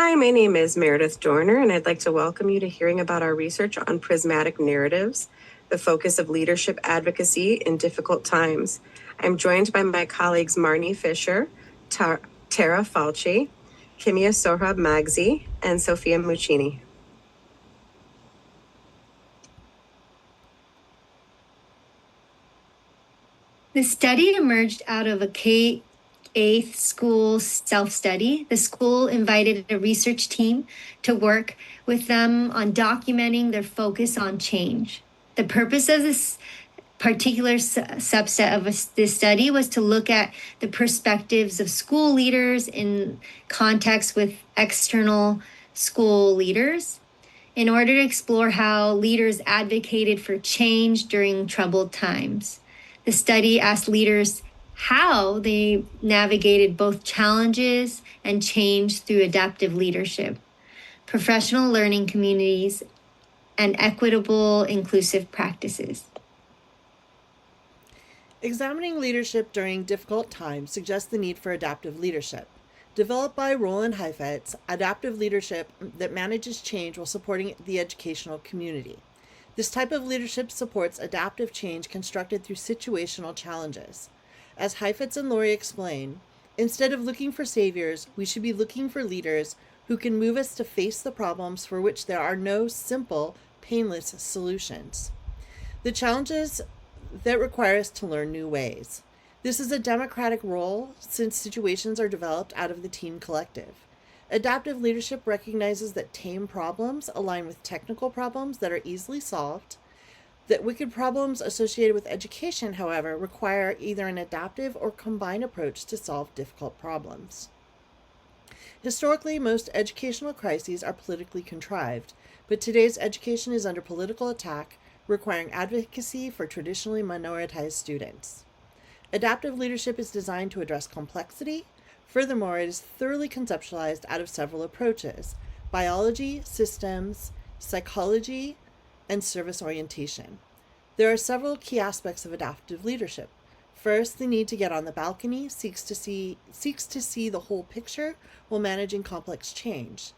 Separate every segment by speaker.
Speaker 1: Hi, my name is Meredith Dorner, and I'd like to welcome you to hearing about our research on prismatic narratives, the focus of leadership advocacy in difficult times. I'm joined by my colleagues Marni Fisher, Tara Falce, Kimiya Sohrab Maghzi, and Sophia Muccini.
Speaker 2: The study emerged out of a K-8 school self-study. The school invited a research team to work with them on documenting their focus on change. The purpose of this particular subset of this study was to look at the perspectives of school leaders in context with external school leaders in order to explore how leaders advocated for change during troubled times. The study asked leaders how they navigated both challenges and change through adaptive leadership, professional learning communities, and equitable, inclusive practices.
Speaker 3: Examining leadership during difficult times suggests the need for adaptive leadership. Developed by Roland Heifetz, adaptive leadership that manages change while supporting the educational community. This type of leadership supports adaptive change constructed through situational challenges. As Heifetz and Laurie explain, instead of looking for saviors, we should be looking for leaders who can move us to face the problems for which there are no simple, painless solutions. The challenges that require us to learn new ways. This is a democratic role since situations are developed out of the team collective. Adaptive leadership recognizes that tame problems align with technical problems that are easily solved. That wicked problems associated with education, however, require either an adaptive or combined approach to solve difficult problems. Historically, most educational crises are politically contrived, but today's education is under political attack, requiring advocacy for traditionally minoritized students. Adaptive leadership is designed to address complexity. Furthermore, it is thoroughly conceptualized out of several approaches: biology, systems, psychology, and service orientation. There are several key aspects of adaptive leadership. First, the need to get on the balcony seeks to see the whole picture while managing complex change.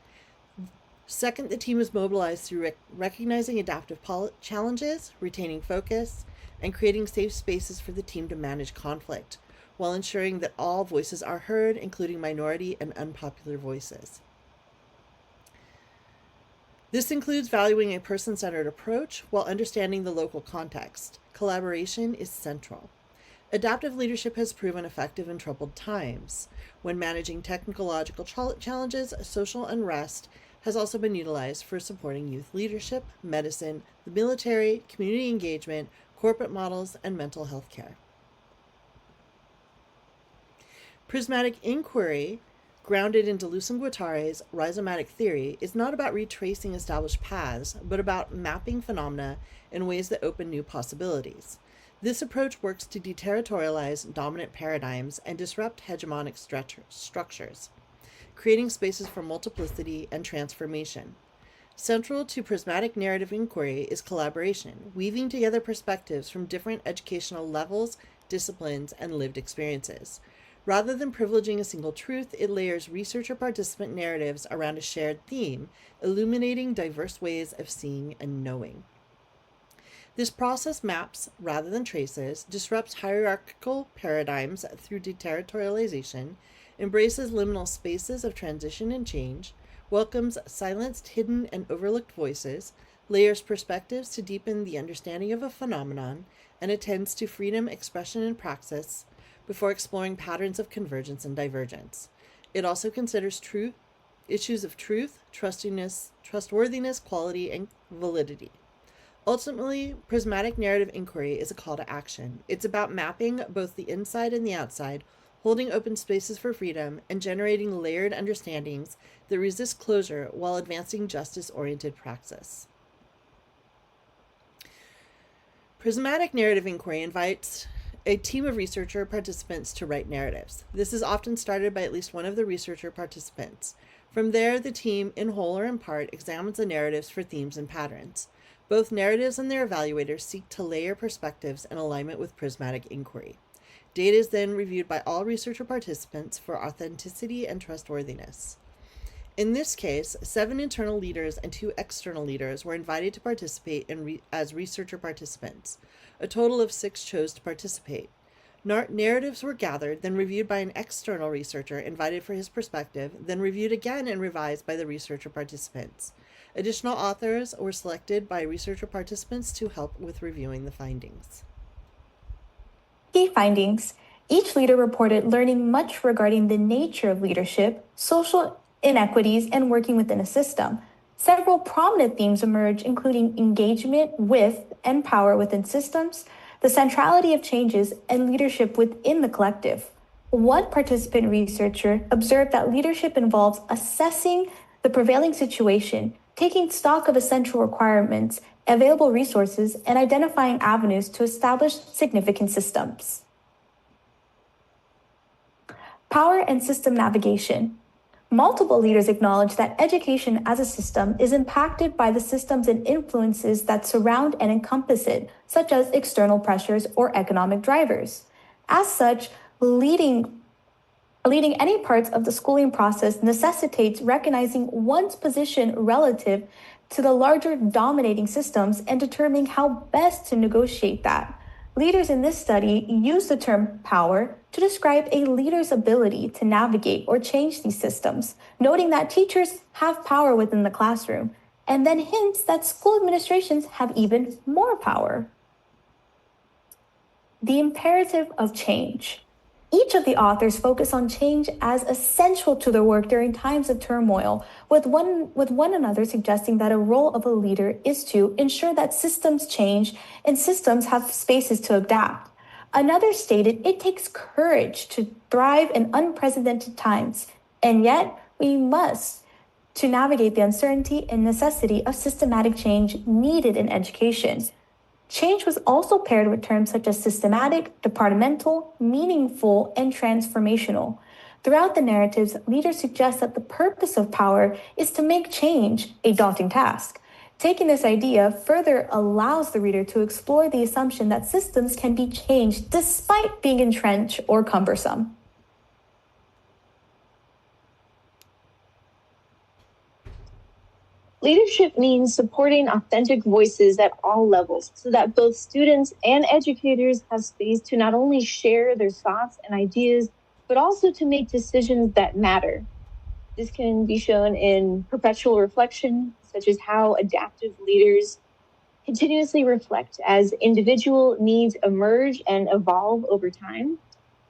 Speaker 3: Second, the team is mobilized through recognizing adaptive challenges, retaining focus, and creating safe spaces for the team to manage conflict, while ensuring that all voices are heard, including minority and unpopular voices. This includes valuing a person-centered approach while understanding the local context. Collaboration is central. Adaptive leadership has proven effective in troubled times. When managing technological challenges, social unrest has also been utilized for supporting youth leadership, medicine, the military, community engagement, corporate models, and mental health care. Prismatic inquiry, grounded in Deleuze and Guattari's rhizomatic theory, is not about retracing established paths, but about mapping phenomena in ways that open new possibilities. This approach works to deterritorialize dominant paradigms and disrupt hegemonic structures, creating spaces for multiplicity and transformation. Central to prismatic narrative inquiry is collaboration, weaving together perspectives from different educational levels, disciplines, and lived experiences. Rather than privileging a single truth, it layers researcher-participant narratives around a shared theme, illuminating diverse ways of seeing and knowing. This process maps, rather than traces, disrupts hierarchical paradigms through deterritorialization, embraces liminal spaces of transition and change, welcomes silenced, hidden, and overlooked voices, layers perspectives to deepen the understanding of a phenomenon, and attends to freedom, expression, and praxis before exploring patterns of convergence and divergence. It also considers issues of truth, trustworthiness, quality, and validity. Ultimately, prismatic narrative inquiry is a call to action. It's about mapping both the inside and the outside, holding open spaces for freedom, and generating layered understandings that resist closure while advancing justice-oriented praxis. Prismatic narrative inquiry invites a team of researcher participants to write narratives. This is often started by at least one of the researcher participants. From there, the team, in whole or in part, examines the narratives for themes and patterns. Both narratives and their evaluators seek to layer perspectives in alignment with prismatic inquiry. Data is then reviewed by all researcher participants for authenticity and trustworthiness. In this case, 7 internal leaders and 2 external leaders were invited to participate as researcher participants. A total of 6 chose to participate. Narratives were gathered, then reviewed by an external researcher invited for his perspective, then reviewed again and revised by the researcher participants. Additional authors were selected by researcher participants to help with reviewing the findings.
Speaker 4: Key findings. Each leader reported learning much regarding the nature of leadership, social inequities, and working within a system. Several prominent themes emerge, including engagement with and power within systems, the centrality of changes, and leadership within the collective. One participant researcher observed that leadership involves assessing the prevailing situation, taking stock of essential requirements, available resources, and identifying avenues to establish significant systems. Power and system navigation. Multiple leaders acknowledge that education as a system is impacted by the systems and influences that surround and encompass it, such as external pressures or economic drivers. As such, leading any parts of the schooling process necessitates recognizing one's position relative to the larger dominating systems and determining how best to negotiate that. Leaders in this study use the term power to describe a leader's ability to navigate or change these systems, noting that teachers have power within the classroom, and then hints that school administrations have even more power. The imperative of change. Each of the authors focus on change as essential to their work during times of turmoil, with one another suggesting that a role of a leader is to ensure that systems change and systems have spaces to adapt. Another stated it takes courage to thrive in unprecedented times, and yet we must to navigate the uncertainty and necessity of systematic change needed in education. Change was also paired with terms such as systematic, departmental, meaningful, and transformational. Throughout the narratives, leaders suggest that the purpose of power is to make change a daunting task. Taking this idea further allows the reader to explore the assumption that systems can be changed despite being entrenched or cumbersome.
Speaker 5: Leadership means supporting authentic voices at all levels so that both students and educators have space to not only share their thoughts and ideas, but also to make decisions that matter. This can be shown in perpetual reflection, such as how adaptive leaders continuously reflect as individual needs emerge and evolve over time,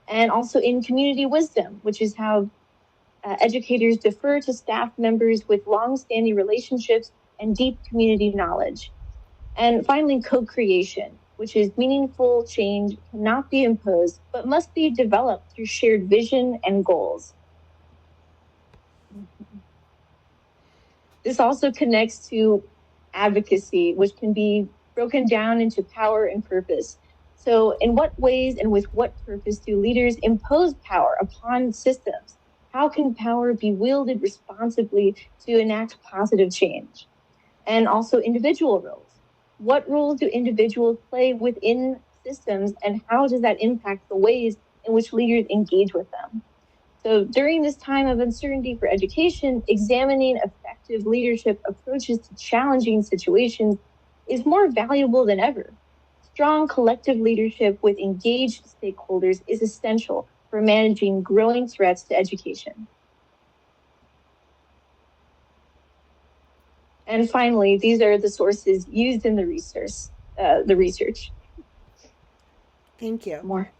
Speaker 5: and also in community wisdom, which is how educators defer to staff members with long-standing relationships and deep community knowledge. And finally, co-creation, which is meaningful change cannot be imposed, but must be developed through shared vision and goals. This also connects to advocacy, which can be broken down into power and purpose. So in what ways and with what purpose do leaders impose power upon systems? How can power be wielded responsibly to enact positive change? And also individual roles. What roles do individuals play within systems, and how does that impact the ways in which leaders engage with them? So during this time of uncertainty for education, examining effective leadership approaches to challenging situations is more valuable than ever. Strong collective leadership with engaged stakeholders is essential for managing growing threats to education. And finally, these are the sources used in the research.
Speaker 3: Thank you.
Speaker 5: More.